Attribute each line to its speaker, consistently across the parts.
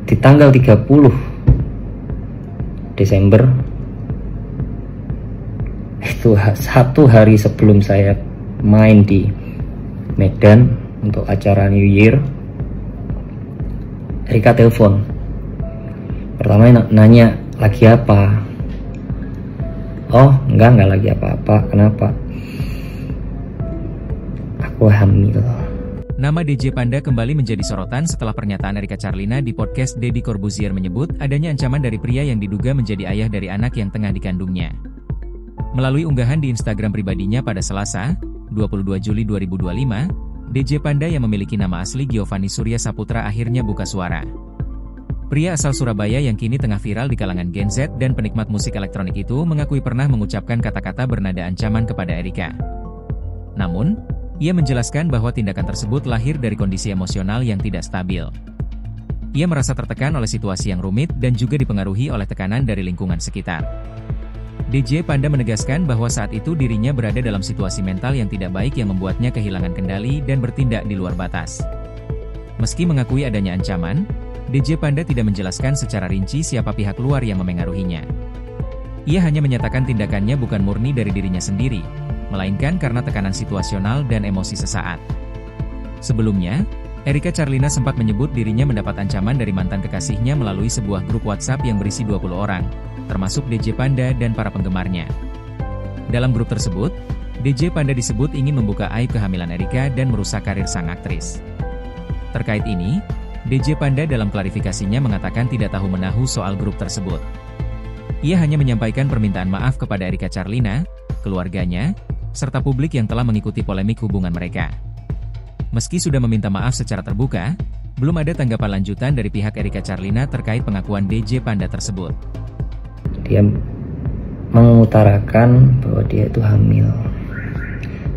Speaker 1: di tanggal 30 Desember, itu 1 hari sebelum saya main di Medan untuk acara New Year, Erika telepon. Pertama nanya, lagi apa? Oh, enggak lagi apa-apa. Kenapa? Aku hamil.
Speaker 2: Nama DJ Panda kembali menjadi sorotan setelah pernyataan Erika Charlina di podcast Deddy Corbuzier menyebut adanya ancaman dari pria yang diduga menjadi ayah dari anak yang tengah dikandungnya. Melalui unggahan di Instagram pribadinya pada Selasa, 22 Juli 2025, DJ Panda yang memiliki nama asli Giovanni Surya Saputra akhirnya buka suara. Pria asal Surabaya yang kini tengah viral di kalangan Gen Z dan penikmat musik elektronik itu mengakui pernah mengucapkan kata-kata bernada ancaman kepada Erika. Namun, ia menjelaskan bahwa tindakan tersebut lahir dari kondisi emosional yang tidak stabil. Ia merasa tertekan oleh situasi yang rumit dan juga dipengaruhi oleh tekanan dari lingkungan sekitar. DJ Panda menegaskan bahwa saat itu dirinya berada dalam situasi mental yang tidak baik yang membuatnya kehilangan kendali dan bertindak di luar batas. Meski mengakui adanya ancaman, DJ Panda tidak menjelaskan secara rinci siapa pihak luar yang memengaruhinya. Ia hanya menyatakan tindakannya bukan murni dari dirinya sendiri, melainkan karena tekanan situasional dan emosi sesaat. Sebelumnya, Erika Charlina sempat menyebut dirinya mendapat ancaman dari mantan kekasihnya melalui sebuah grup WhatsApp yang berisi 20 orang, termasuk DJ Panda dan para penggemarnya. Dalam grup tersebut, DJ Panda disebut ingin membuka aib kehamilan Erika dan merusak karir sang aktris. Terkait ini, DJ Panda dalam klarifikasinya mengatakan tidak tahu menahu soal grup tersebut. Ia hanya menyampaikan permintaan maaf kepada Erika Charlina, keluarganya, serta publik yang telah mengikuti polemik hubungan mereka. Meski sudah meminta maaf secara terbuka, belum ada tanggapan lanjutan dari pihak Erika Charlina terkait pengakuan DJ Panda tersebut.
Speaker 1: Dia mengutarakan bahwa dia itu hamil.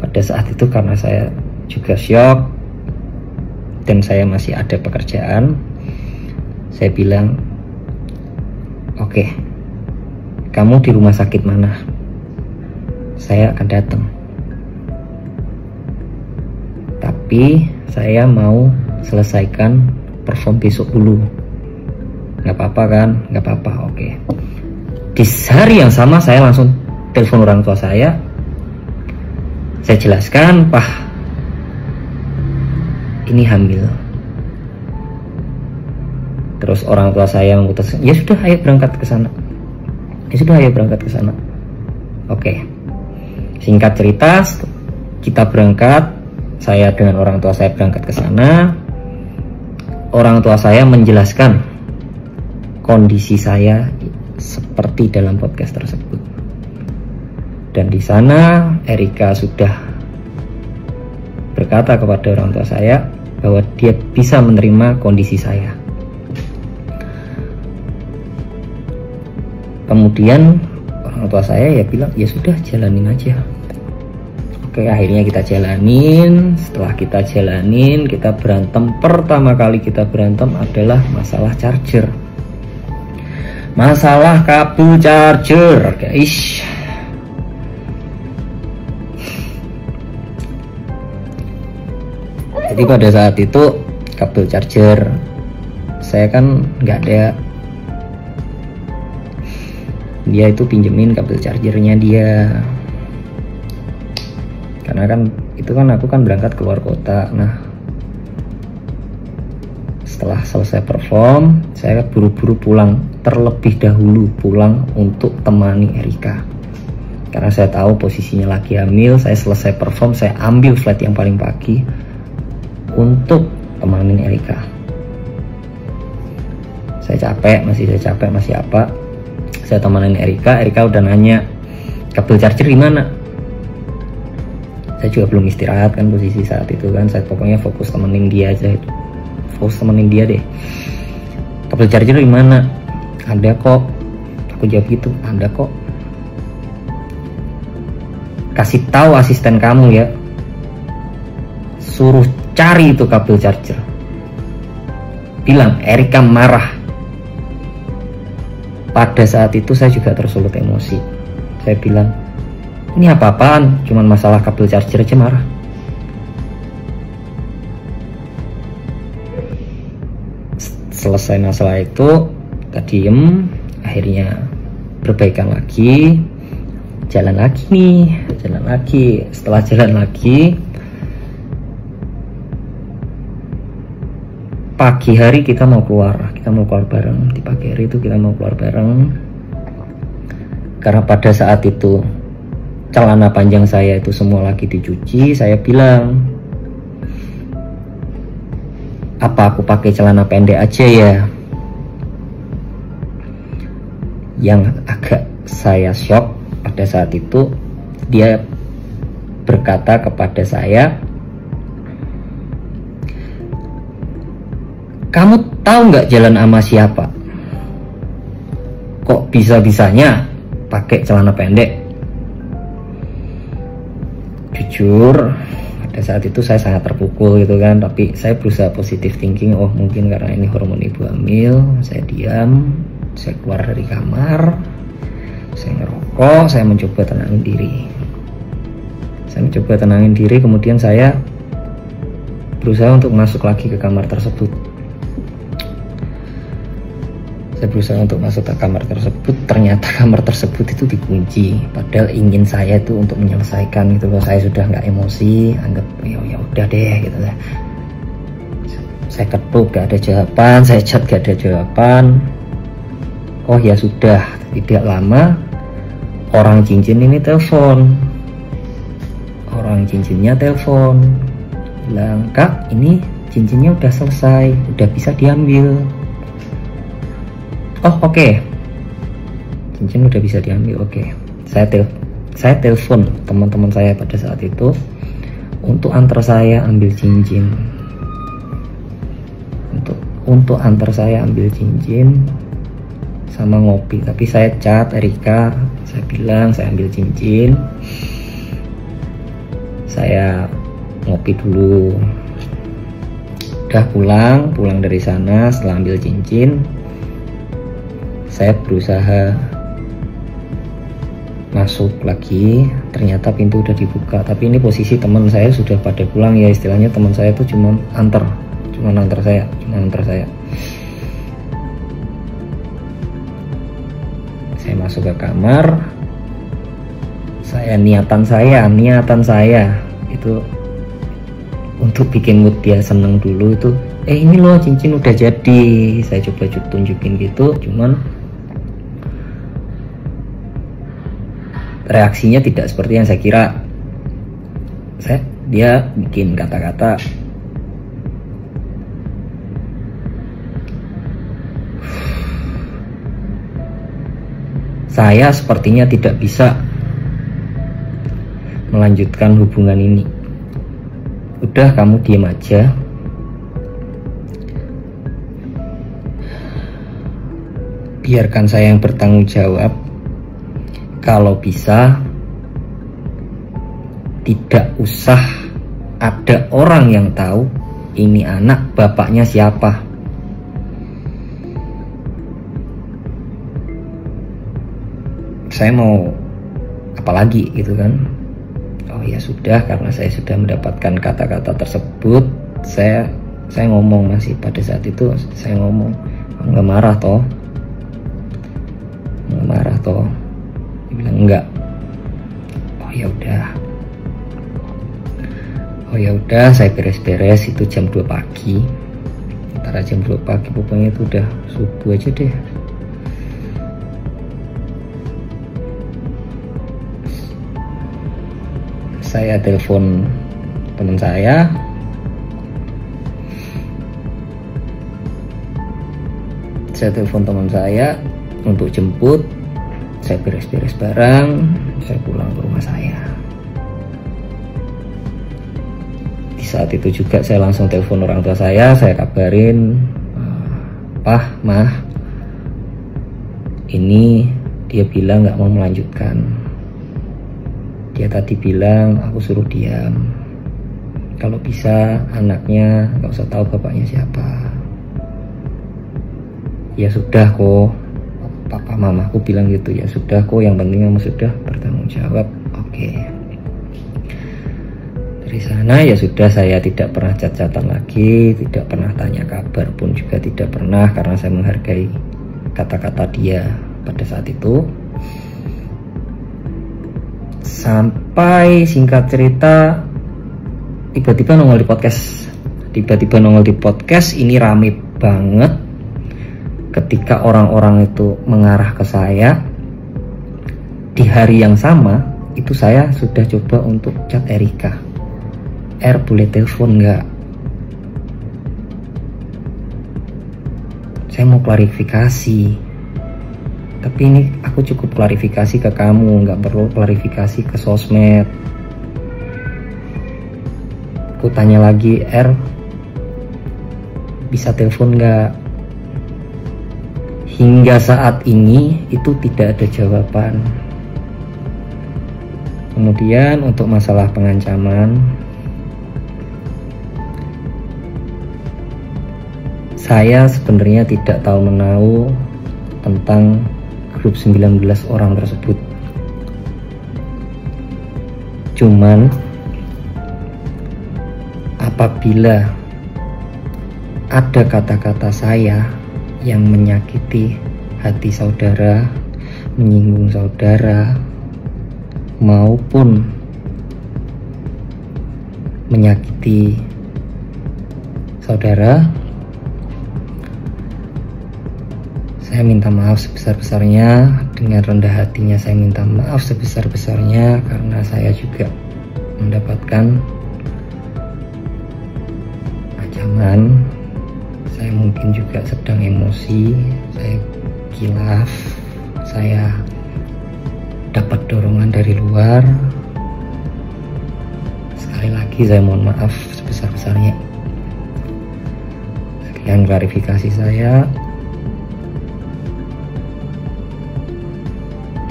Speaker 1: Pada saat itu karena saya juga syok dan saya masih ada pekerjaan, saya bilang, oke, kamu di rumah sakit mana? Saya akan datang. Tapi saya mau selesaikan perform besok dulu. Gak apa-apa kan? Gak apa-apa, oke. Di hari yang sama saya langsung telepon orang tua saya. Saya jelaskan, Pak, ini hamil. Terus orang tua saya memutuskan, ya sudah, ayo berangkat ke sana. Oke. Singkat cerita, kita berangkat. Saya dengan orang tua saya berangkat ke sana. Orang tua saya menjelaskan kondisi saya seperti dalam podcast tersebut. Dan di sana Erika sudah berkata kepada orang tua saya bahwa dia bisa menerima kondisi saya. Kemudian orang tua saya ya bilang, ya sudah, jalanin aja. Oke, akhirnya kita jalanin. Setelah kita jalanin, kita berantem. Pertama kali kita berantem adalah masalah charger, masalah kabel charger, guys. Jadi pada saat itu kabel charger saya kan nggak ada, dia itu pinjemin kabel chargernya dia, karena kan itu kan aku kan berangkat keluar kota. Nah, setelah selesai perform, saya buru-buru pulang, terlebih dahulu pulang untuk temani Erika, karena saya tahu posisinya lagi hamil. Saya selesai perform, saya ambil flight yang paling pagi untuk temanin Erika. Saya capek, masih apa, saya temanin Erika. Erika udah nanya, kabel charger di mana? Saya juga belum istirahat kan posisi saat itu kan. Saya pokoknya fokus temenin dia aja, fokus temenin dia deh. Kabel charger di mana? Ada kok. Aku jawab gitu, ada kok. Kasih tahu asisten kamu ya, suruh cari itu kabel charger. Bilang Erika marah. Pada saat itu saya juga tersulut emosi. Saya bilang, ini apa-apaan, cuman masalah kabel charger aja marah. selesai masalah itu kita diem, akhirnya berbaikan lagi, jalan lagi. Setelah jalan lagi, pagi hari kita mau keluar bareng. Di pagi hari itu kita mau keluar bareng karena pada saat itu celana panjang saya itu semua lagi dicuci. Saya bilang, apa aku pakai celana pendek aja ya? Yang agak saya shock pada saat itu, dia berkata kepada saya, kamu tahu nggak jalan sama siapa? Kok bisa-bisanya pakai celana pendek? Jujur, pada saat itu saya sangat terpukul gitu kan, tapi saya berusaha positive thinking. Oh, mungkin karena ini hormon ibu hamil. Saya diam, saya keluar dari kamar, saya ngerokok, saya mencoba tenangin diri. Kemudian saya berusaha untuk masuk lagi ke kamar tersebut. Ternyata kamar tersebut itu dikunci. Padahal ingin saya itu untuk menyelesaikan gitu loh. Saya sudah nggak emosi, anggap ya udah deh gitu lah. Saya ketuk gak ada jawaban, saya chat gak ada jawaban. Oh ya sudah, tidak lama orang cincin ini telepon. Orang cincinnya telepon, bilang, "Kak, ini cincinnya udah selesai, udah bisa diambil." Oh oke. Cincin udah bisa diambil, oke. Saya telepon teman-teman saya pada saat itu untuk antar saya ambil cincin. Untuk antar saya ambil cincin sama ngopi. Tapi saya chat Erika, saya bilang saya ambil cincin, saya ngopi dulu. Udah pulang dari sana. Setelah ambil cincin, saya berusaha masuk lagi. Ternyata pintu udah dibuka, tapi ini posisi teman saya sudah pada pulang ya, istilahnya teman saya itu cuma antar saya. Saya masuk ke kamar. Niatan saya itu untuk bikin mood dia seneng dulu itu. Ini loh cincin udah jadi. Saya coba tunjukin gitu, cuman reaksinya tidak seperti yang saya kira. Dia bikin kata-kata, saya sepertinya tidak bisa melanjutkan hubungan ini. Udah, kamu diem aja. Biarkan saya yang bertanggung jawab. Kalau bisa, tidak usah ada orang yang tahu ini anak bapaknya siapa. Saya mau apa lagi gitu kan. Oh ya sudah, karena saya sudah mendapatkan kata-kata tersebut, saya ngomong masih pada saat itu saya ngomong, nggak marah toh? Dia bilang enggak. Oh ya udah, saya beres-beres. Itu jam 2 pagi, antara jam 2 pagi pokoknya itu udah subuh aja deh. Saya telepon teman saya. Untuk jemput. Saya beres-beres barang, saya pulang ke rumah saya. Di saat itu juga saya langsung telepon orang tua saya kabarin, "Pah, Mah, ini dia bilang nggak mau melanjutkan. Dia tadi bilang aku suruh diam. Kalau bisa anaknya nggak usah tahu bapaknya siapa." Ya sudah kok, papa mamaku bilang gitu. Ya sudah kok, yang penting kamu sudah bertanggung jawab. Oke. Dari sana ya sudah, saya tidak pernah chat-chatan lagi, tidak pernah tanya kabar pun juga tidak pernah, karena saya menghargai kata-kata dia pada saat itu. Sampai singkat cerita tiba-tiba nongol di podcast. Ini rame banget ketika orang-orang itu mengarah ke saya. Di hari yang sama itu saya sudah coba untuk chat Erika. Boleh telepon nggak? Saya mau klarifikasi. Tapi ini aku cukup klarifikasi ke kamu, nggak perlu klarifikasi ke sosmed. Aku tanya lagi, bisa telepon nggak? Hingga saat ini itu tidak ada jawaban. Kemudian untuk masalah pengancaman, saya sebenarnya tidak tahu menahu tentang grup 19 orang tersebut. Cuman apabila ada kata-kata saya yang menyakiti hati saudara, menyinggung saudara, maupun menyakiti saudara, saya minta maaf sebesar-besarnya. Dengan rendah hatinya saya minta maaf sebesar-besarnya, karena saya juga mendapatkan ancaman. Saya mungkin juga sedang emosi, saya kilaf, saya dapat dorongan dari luar. Sekali lagi saya mohon maaf sebesar-besarnya. Sekian klarifikasi saya.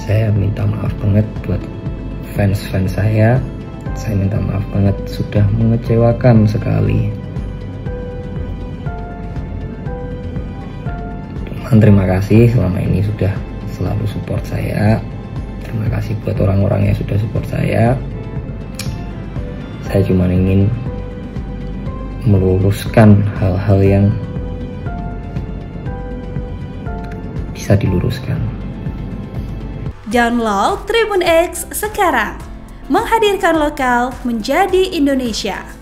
Speaker 1: Saya minta maaf banget buat fans-fans saya. Saya minta maaf banget sudah mengecewakan sekali. Terima kasih selama ini sudah selalu support saya. Terima kasih buat orang-orang yang sudah support saya. Saya cuma ingin meluruskan hal-hal yang bisa diluruskan.
Speaker 3: Download Tribun X sekarang, menghadirkan lokal menjadi Indonesia.